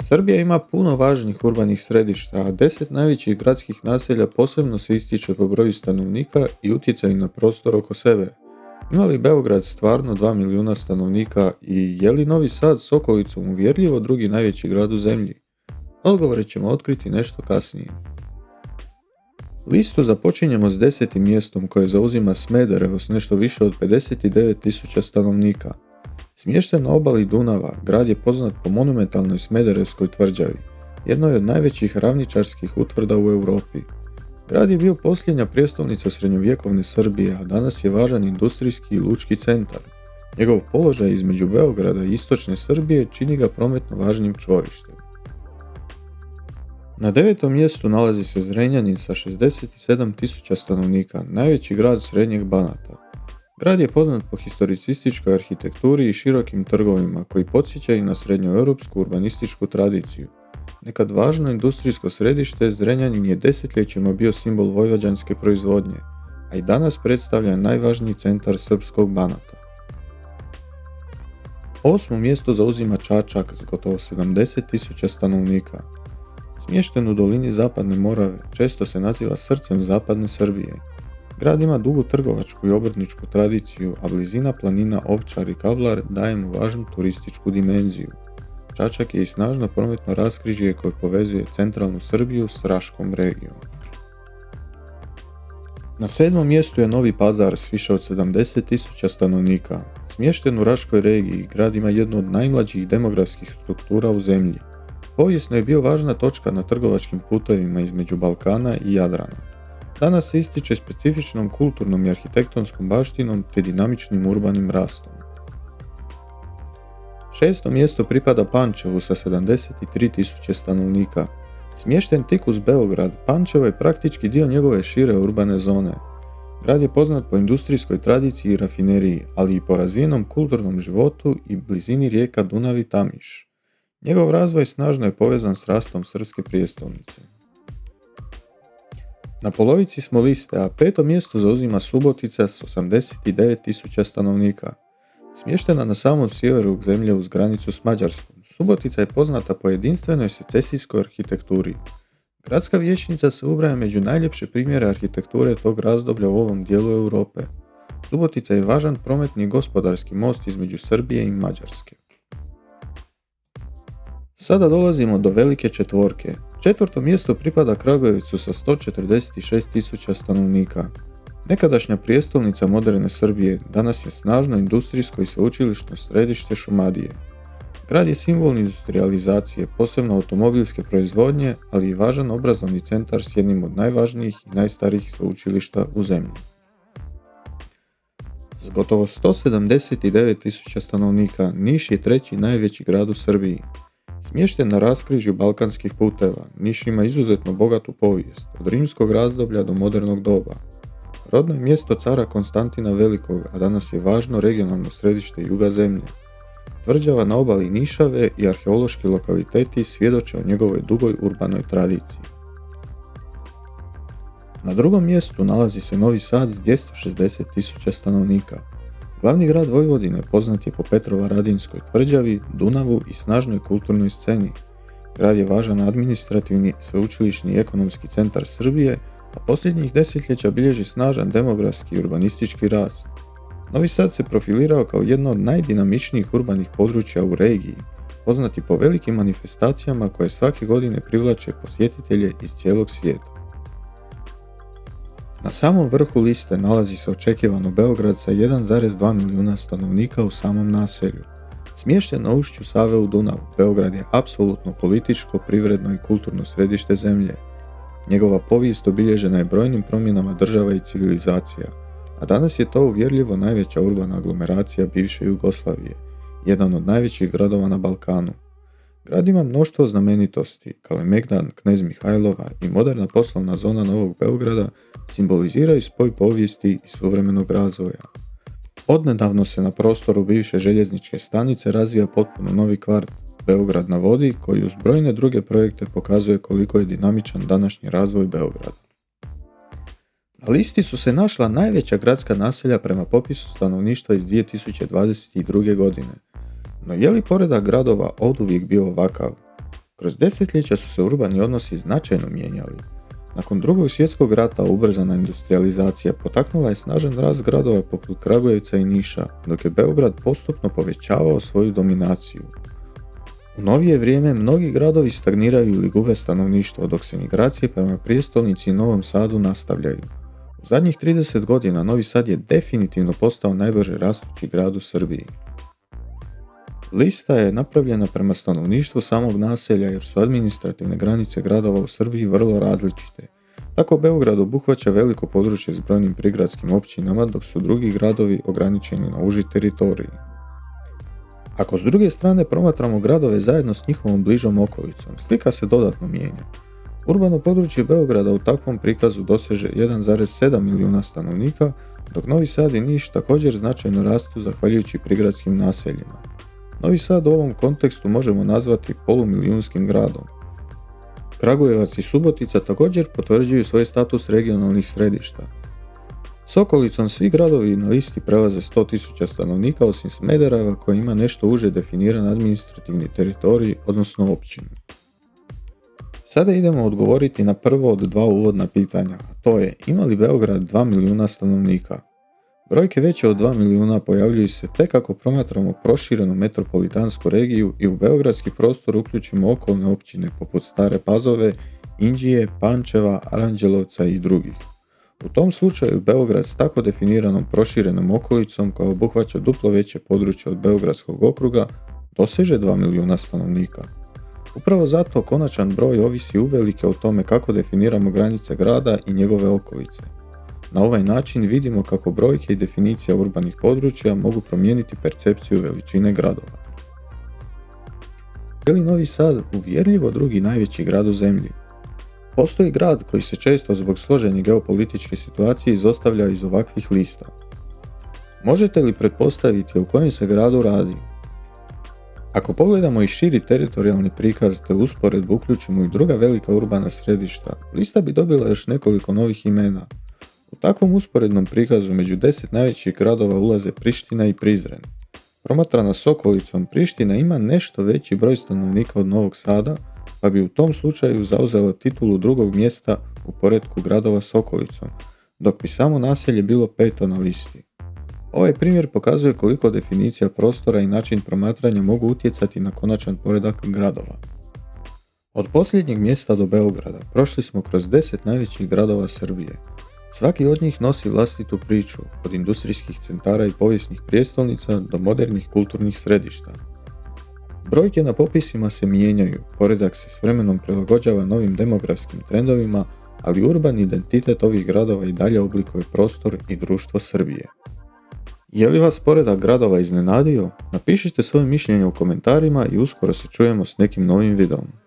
Srbija ima puno važnih urbanih središta, a 10 najvećih gradskih naselja posebno se ističe po broju stanovnika i utjecaju na prostor oko sebe. Ima li Beograd stvarno 2 milijuna stanovnika i je li Novi Sad s okolicom uvjerljivo drugi najveći grad u zemlji? Odgovore ćemo otkriti nešto kasnije. Listu započinjemo s 10. mjestom koje zauzima Smederevo s nešto više od 59.000 stanovnika. Smješten na obali Dunava, grad je poznat po monumentalnoj Smederevskoj tvrđavi, jednoj od najvećih ravničarskih utvrda u Europi. Grad je bio posljednja prijestolnica srednjovjekovne Srbije, a danas je važan industrijski i lučki centar. Njegov položaj između Beograda i istočne Srbije čini ga prometno važnim čvorištem. Na 9. mjestu nalazi se Zrenjanin sa 67.000 stanovnika, najveći grad srednjeg Banata. Grad je poznat po historicističkoj arhitekturi i širokim trgovima koji podsjećaju na srednjoeuropsku urbanističku tradiciju. Nekad važno industrijsko središte, Zrenjanin je desetljećima bio simbol vojvođanske proizvodnje, a i danas predstavlja najvažniji centar srpskog Banata. 8. mjesto zauzima Čačak s gotovo 70.000 stanovnika. Smješten u dolini Zapadne Morave, često se naziva srcem zapadne Srbije. Grad ima dugu trgovačku i obrtničku tradiciju, a blizina planina Ovčar i Kablar daje mu važnu turističku dimenziju. Čačak je i snažno prometno raskrižje koje povezuje centralnu Srbiju s Raškom regijom. Na 7. mjestu je Novi Pazar s više od 70.000 stanovnika. Smješten u Raškoj regiji, grad ima jednu od najmlađih demografskih struktura u zemlji. Povijesno je bio važna točka na trgovačkim putevima između Balkana i Jadrana. Danas se ističe specifičnom kulturnom i arhitektonskom baštinom te dinamičnim urbanim rastom. 6. mjesto pripada Pančevu sa 73.000 stanovnika. Smješten tik uz Beograd, Pančevo je praktički dio njegove šire urbane zone. Grad je poznat po industrijskoj tradiciji i rafineriji, ali i po razvijenom kulturnom životu i blizini rijeka Dunav i Tamiš. Njegov razvoj snažno je povezan s rastom srpske prijestolnice. Na polovici smo liste, a 5. mjesto zauzima Subotica s 89.000 stanovnika. Smještena na samom sjeveru zemlje uz granicu s Mađarskom, Subotica je poznata po jedinstvenoj secesijskoj arhitekturi. Gradska vijećnica se ubraja među najljepše primjere arhitekture tog razdoblja u ovom dijelu Europe. Subotica je važan prometni i gospodarski most između Srbije i Mađarske. Sada dolazimo do velike četvorke. 4. mjesto pripada Kragujevcu sa 146.000 stanovnika. Nekadašnja prijestolnica moderne Srbije danas je snažno industrijsko i sveučilišno središte Šumadije. Grad je simbol industrijalizacije, posebno automobilske proizvodnje, ali i važan obrazovni centar s jednim od najvažnijih i najstarijih sveučilišta u zemlji. S gotovo 179.000 stanovnika, Niš je treći najveći grad u Srbiji. Smješten na raskrižju balkanskih puteva, Niš ima izuzetno bogatu povijest, od rimskog razdoblja do modernog doba. Rodno je mjesto cara Konstantina Velikog, a danas je važno regionalno središte juga zemlje. Tvrđava na obali Nišave i arheološki lokaliteti svjedoče o njegovoj dugoj urbanoj tradiciji. Na 2. mjestu nalazi se Novi Sad s 260.000 stanovnika. Glavni grad Vojvodine poznat je po Petrovaradinskoj tvrđavi, Dunavu i snažnoj kulturnoj sceni. Grad je važan administrativni, sveučilišni i ekonomski centar Srbije, a posljednjih desetljeća bilježi snažan demografski i urbanistički rast. Novi Sad se profilirao kao jedno od najdinamičnijih urbanih područja u regiji, poznati po velikim manifestacijama koje svake godine privlače posjetitelje iz cijelog svijeta. Na samom vrhu liste nalazi se očekivano Beograd sa 1,2 milijuna stanovnika u samom naselju. Smješten na ušću Save u Dunav, Beograd je apsolutno političko, privredno i kulturno središte zemlje. Njegova povijest obilježena je brojnim promjenama država i civilizacija, a danas je to uvjerljivo najveća urbana aglomeracija bivše Jugoslavije, jedan od najvećih gradova na Balkanu. Grad ima mnoštvo znamenitosti, Kalemegdan, Knez Mihajlova i moderna poslovna zona Novog Beograda simboliziraju spoj povijesti i suvremenog razvoja. Odnedavno se na prostoru bivše željezničke stanice razvija potpuno novi kvart, Beograd na vodi, koji uz brojne druge projekte pokazuje koliko je dinamičan današnji razvoj Beograda. Na listi su se našla najveća gradska naselja prema popisu stanovništva iz 2022. godine. No je li poredak gradova oduvijek bio ovakav? Kroz desetljeća su se urbani odnosi značajno mijenjali. Nakon Drugog svjetskog rata ubrzana industrializacija potaknula je snažan rast gradova poput Kragujevca i Niša, dok je Beograd postupno povećavao svoju dominaciju. U novije vrijeme mnogi gradovi stagniraju ili gube stanovništvo, dok se migracije prema prijestolnici i Novom Sadu nastavljaju. U zadnjih 30 godina Novi Sad je definitivno postao najbrže rastući grad u Srbiji. Lista je napravljena prema stanovništvu samog naselja jer su administrativne granice gradova u Srbiji vrlo različite. Tako Beograd obuhvaća veliko područje s brojnim prigradskim općinama, dok su drugi gradovi ograničeni na uži teritorij. Ako s druge strane promatramo gradove zajedno s njihovom bližom okolicom, slika se dodatno mijenja. Urbano područje Beograda u takvom prikazu doseže 1,7 milijuna stanovnika, dok Novi Sad i Niš također značajno rastu zahvaljujući prigradskim naseljima. Novi Sad u ovom kontekstu možemo nazvati polumilijunskim gradom. Kragujevac i Subotica također potvrđuju svoj status regionalnih središta. S okolicom svi gradovi na listi prelaze 100.000 stanovnika osim Smedereva koji ima nešto uže definiran administrativni teritorij, odnosno općinu. Sada idemo odgovoriti na prvo od dva uvodna pitanja, a to je ima li Beograd 2 milijuna stanovnika? Brojke veće od 2 milijuna pojavljuju se tek ako promatramo proširenu metropolitansku regiju i u beogradski prostor uključimo okolne općine poput Stare Pazove, Inđije, Pančeva, Aranđelovca i drugih. U tom slučaju Beograd s tako definiranom proširenom okolicom koja obuhvaća duplo veće područje od Beogradskog okruga doseže 2 milijuna stanovnika. Upravo zato konačan broj ovisi uvelike o tome kako definiramo granice grada i njegove okolice. Na ovaj način vidimo kako brojke i definicija urbanih područja mogu promijeniti percepciju veličine gradova. Je li Novi Sad uvjerljivo drugi najveći grad u zemlji? Postoji grad koji se često zbog složene geopolitičke situacije izostavlja iz ovakvih lista. Možete li pretpostaviti o kojem se gradu radi? Ako pogledamo i širi teritorijalni prikaz te usporedbu uključimo i druga velika urbana središta, lista bi dobila još nekoliko novih imena. U takvom usporednom prikazu među 10 najvećih gradova ulaze Priština i Prizren. Promatrana s okolicom, Priština ima nešto veći broj stanovnika od Novog Sada, pa bi u tom slučaju zauzela titulu drugog mjesta u poretku gradova s okolicom, dok bi samo naselje bilo peto na listi. Ovaj primjer pokazuje koliko definicija prostora i način promatranja mogu utjecati na konačan poredak gradova. Od posljednjeg mjesta do Beograda prošli smo kroz 10 najvećih gradova Srbije. Svaki od njih nosi vlastitu priču, od industrijskih centara i povijesnih prijestolnica do modernih kulturnih središta. Brojke na popisima se mijenjaju, poredak se s vremenom prilagođava novim demografskim trendovima, ali urbani identitet ovih gradova i dalje oblikuje prostor i društvo Srbije. Je li vas poredak gradova iznenadio? Napišite svoje mišljenje u komentarima i uskoro se čujemo s nekim novim videom.